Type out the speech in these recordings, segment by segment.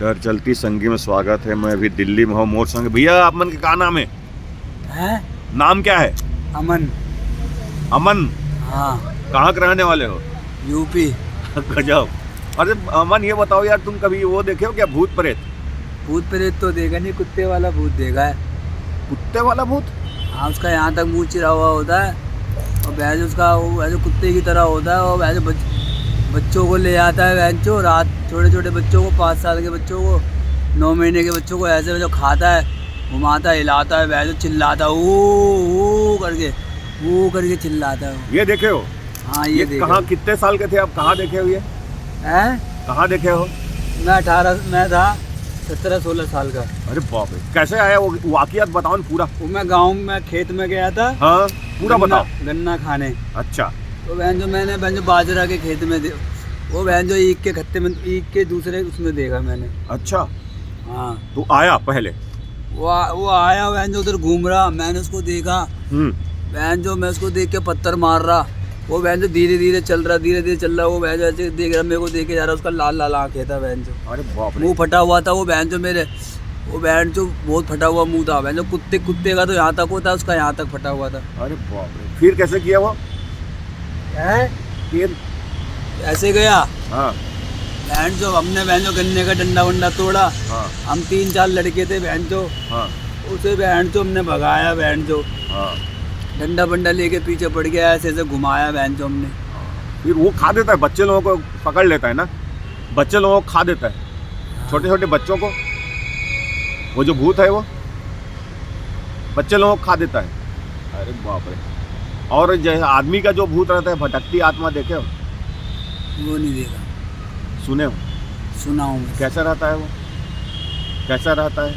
घर चलती संगी में स्वागत है। मैं अभी दिल्ली में हूँ मोर संग। भैया आप मन के क्या नाम है? नाम क्या है? अमन। अमन? हाँ। कहाँ के रहने वाले हो? यूपी। गजब। अरे अमन ये बताओ यार, तुम कभी वो देखे हो क्या भूत प्रेत? भूत प्रेत तो देखा नहीं, कुत्ते वाला भूत देखा है। कुत्ते वाला भूत? हाँ, उसका यहाँ तक मुँह चिरा हुआ होता है और भैंस उसका वो वैसे कुत्ते की तरह होता है और वैसे बच्चों को ले आता है भैंसो रात, छोटे छोटे बच्चों को, 5 साल के बच्चों को, 9 महीने के बच्चों को ऐसे जो खाता है, घुमाता है, हिलाता है, भैंसो चिल्लाता है वो करके चिल्लाता है वो। ये देखे हो? हाँ ये कहाँ, कितने साल के थे आप? कहाँ देखे हो ये? कहाँ देखे हो? मैं था 17-16 साल का। अरे बाप रे, कैसे आया वो वाकयात बताओ ना पूरा। वो मैं गाँव में खेत में गया था। हाँ पूरा बताओ। गन्ना खाने। अच्छा। तो मैंने बाजरा के खेत में वो ईख के खत्ते में, ईख के दूसरे उसमें देखा मैंने। अच्छा। हाँ। तो आया पहले? वो आया उधर घूम रहा, मैंने उसको देखा। मैं उसको देख के पत्थर मार रहा। वो धीरे धीरे चल रहा। वो ऐसे देख रहा, मेरे को देखे जा रहा। उसका लाल लाल आंखें था। अरे बाप रे। मुंह फटा हुआ था वो बहुत फटा हुआ मुंह था। कुत्ते का तो यहाँ तक होता है, उसका यहाँ तक फटा हुआ था। अरे बाप रे। फिर कैसे किया वो? फिर ऐसे गया। हाँ। हमने गन्ने का डंडा वंडा तोड़ा। हाँ। हम 3-4 लड़के थे। हाँ। उसे हमने भगाया। हाँ। डंडा बंडा लेके पीछे पड़ गया, ऐसे घुमाया हमने। फिर वो खा देता है, बच्चे लोगों को पकड़ लेता है ना, बच्चे लोगों को खा देता है। छोटे छोटे बच्चों को वो जो भूत है वो बच्चे लोगों को खा देता है। अरे बाप रे। और जैसे आदमी का जो भूत रहता है, भटकती आत्मा, देखे हो? वो नहीं देखा। सुने हो? सुना हूँ। कैसा रहता है वो? कैसा रहता है?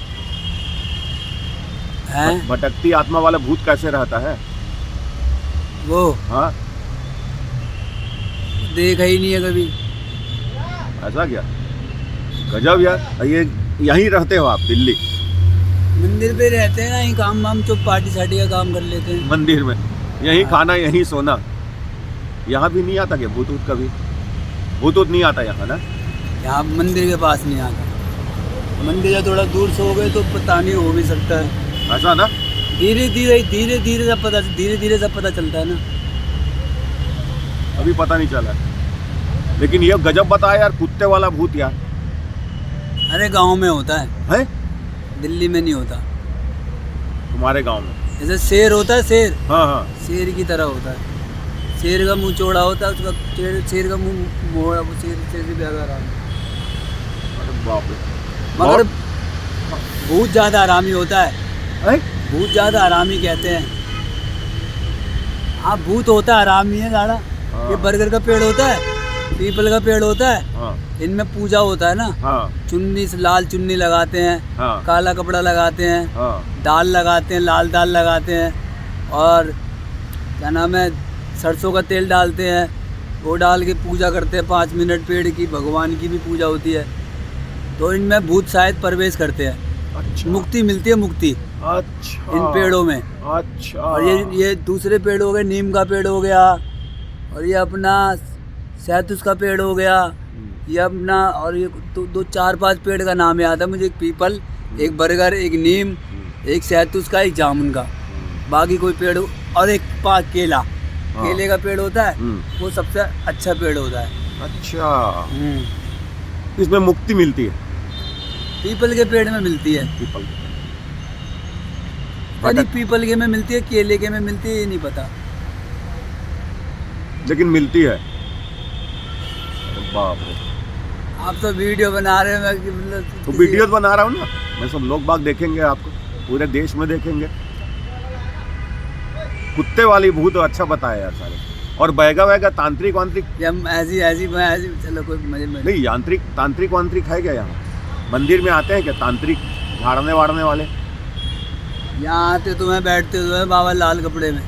भटकती आत्मा वाला भूत कैसे रहता है वो? हाँ, देखा ही नहीं है कभी। ऐसा क्या? गजब यार। ये यहीं रहते हो आप दिल्ली? मंदिर पे रहते हैं ना, यहीं काम वाम चुप पार्टी सार्टी का काम कर लेते हैं मंदिर में। यहीं खाना, यहीं सोना। यहाँ भी नहीं आता क्या भूत ऊत? कभी भूत ऊत नहीं आता यहाँ ना? यहाँ मंदिर के पास नहीं आता। मंदिर से थोड़ा दूर से हो गए तो पता नहीं, हो भी सकता है ऐसा ना। धीरे धीरे सब पता चलता है ना। अभी पता नहीं चला। लेकिन ये गजब बताया यार, कुत्ते वाला भूत यार। अरे गांव में होता है, दिल्ली में नहीं होता। तुम्हारे गांव में जैसे शेर होता है, शेर। हाँ। शेर की तरह होता है। शेर का मुंह चौड़ा होता है, उसका शेर का मुंह मोड़ा, वो शेर से ज्यादा आराम। अरे बाप रे। मगर बहुत ज्यादा आरामी होता है। भूत ज्यादा आरामी कहते हैं। हाँ, भूत होता है आरामी है ज्यादा। ये बरगद का पेड़ होता है, पीपल का पेड़ होता है, इनमें पूजा होता है ना। चुन्नी से लाल चुन्नी लगाते हैं, काला कपड़ा लगाते हैं, दाल लगाते हैं, लाल दाल लगाते हैं, और क्या नाम है, सरसों का तेल डालते हैं। वो डाल के पूजा करते हैं 5 मिनट। पेड़ की, भगवान की भी पूजा होती है। तो इनमें भूत शायद प्रवेश करते हैं। अच्छा। मुक्ति मिलती है, मुक्ति। अच्छा। इन पेड़ों में। अच्छा। और ये दूसरे पेड़ हो गए, नीम का पेड़ हो गया, और ये अपना शहतूत का पेड़ हो गया, ये अपना, और ये 2-4-5 पेड़ का नाम याद है मुझे। एक पीपल, एक बरगद, एक नीम, एक शहतूत का, एक जामुन का। बाकी कोई पेड़, और एक केला। केले का पेड़ होता है, वो सबसे अच्छा पेड़ होता है। अच्छा। इसमें मुक्ति मिलती है? पीपल के पेड़ में मिलती है। पीपल के में मिलती है, केले के में मिलती है, ये नहीं पता, लेकिन मिलती है। बाप रे। आप तो वीडियो बना रहे हैं, तो वीडियो बना रहा हूँ ना मैं, सब लोग बाग देखेंगे आपको, पूरे देश में देखेंगे। कुत्ते वाली भूत अच्छा बताया यार सारे। और बैगा तांत्रिक वांत्रिक ऐसी चलो कोई मजे में नहीं। यांत्रिक, तांत्रिक वांत्रिक है क्या यहाँ? मंदिर में आते हैं क्या तांत्रिक, झाड़ने वाड़ने वाले? यहाँ आते तो मैं बैठते हुए बाबा लाल कपड़े में,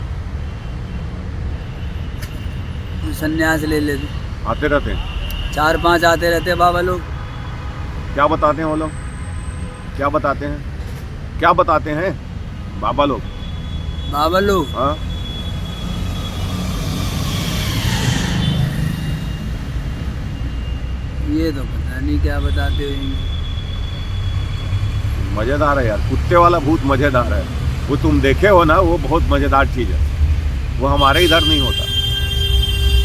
संन्यास ले लेते। आते रहते हैं 4-5 आते रहते हैं बाबा लोग। क्या बताते हैं वो लोग? क्या बताते हैं? क्या बताते हैं बाबा लोग? हाँ। ये तो पता नहीं क्या बताते हो। मज़ेदार है यार, कुत्ते वाला भूत मज़ेदार है। वो तुम देखे हो ना, वो बहुत मज़ेदार चीज़ है। वो हमारे इधर नहीं होता,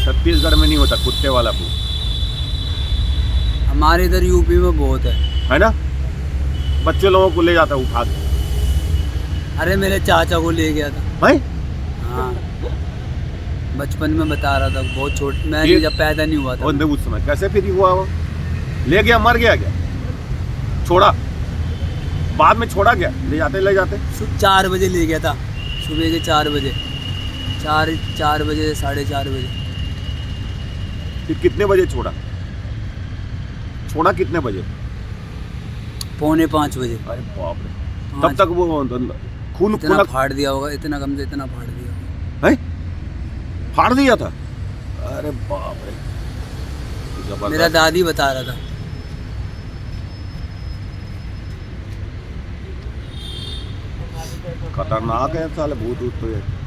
छत्तीसगढ़ में नहीं होता कुत्ते वाला भूत, हमारे इधर यूपी में बहुत है ना। बच्चे लोगों को ले जाता है उठा के। अरे मेरे चाचा को ले गया था। भाई हाँ, बचपन में बता रहा था, बहुत छोट मैं ये- जब पैदा नहीं हुआ था। और उस समय कैसे फिर हुआ वो? ले गया, मर गया क्या? छोड़ा, बाद में छोड़ा क्या? ले जाते 4 बजे ले गया था, सुबह के 4 बजे, 4 बजे 4:30 बजे। फिर कितने बजे छोड़ा? छोड़ा कितने बजे? 4:45 बजे। अरे बाप रे, तब हाँ, तक वो खून इतना खून फाड़ दिया होगा, इतना कम से इतना फाड़ दिया होगा। है, फाड़ दिया था। अरे बाप रे, मेरा जबरदस्त। दादी बता रहा था। खतरनाक है साले भूत ऊत तो ये।